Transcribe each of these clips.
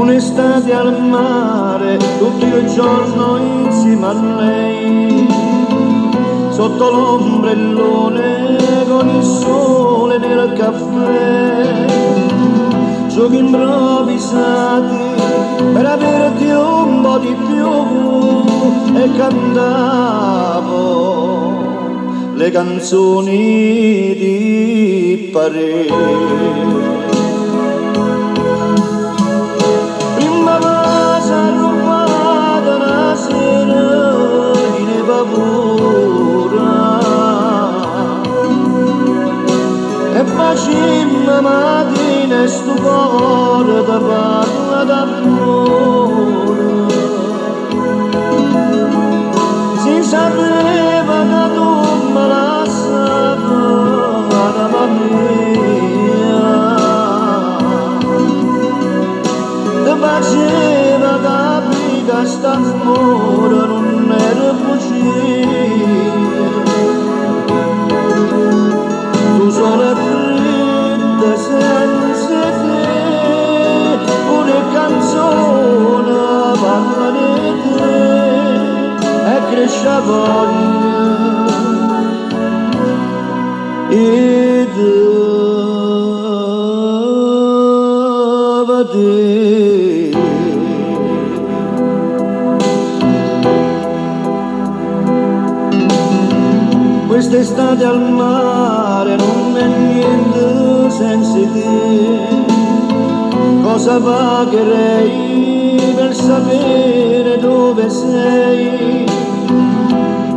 un'estate al mare, tutto il giorno insieme a lei, sotto l'ombrellone con il sole nel caffè, giochi improvvisati per averti un po' di più e cantavo le canzoni di Parigi. E facimmo mattina e sto cuore da parla d'amore, si sapeva che tu me la sapevi, anima mia, ti faceva capire che st'amore non era bugia. Tu sola fredda senza te, una canzone parla di te e cresce voglia e deve te. Quest'estate al mare non è niente senza te, cosa pagherei per sapere dove sei,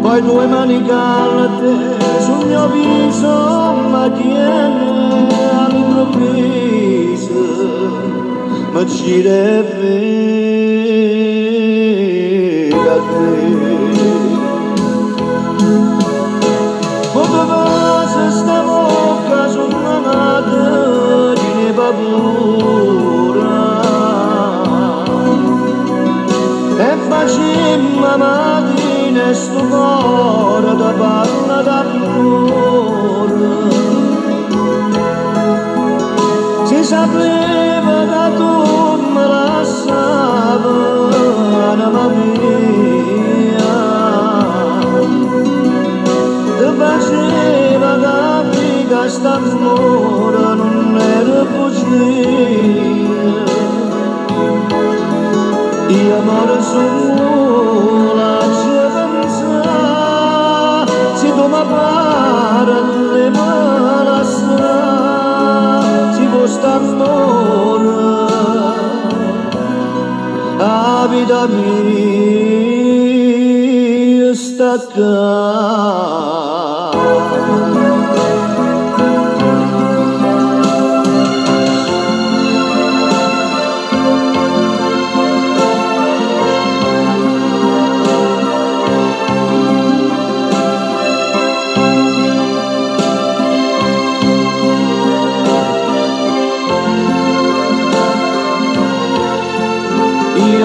poi tue mani calde sul mio viso ma tiene all'improvviso, ma ci deve a te. Se sta bocca suonata di paura e facemmo mattina e sto cuore da parla d'amore, si sapeva che tu me la sapevi, anima mia, ti faceva capire che st'amore non era bugia. Io amore sola ci pensa, se tu mi parli me la sa, si può st'amore, la vita mia sta qua.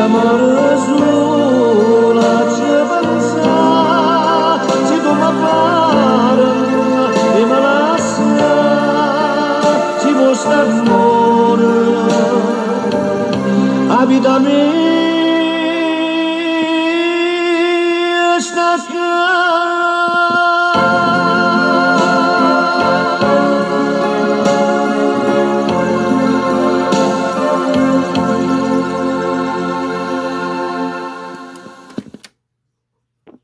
Amore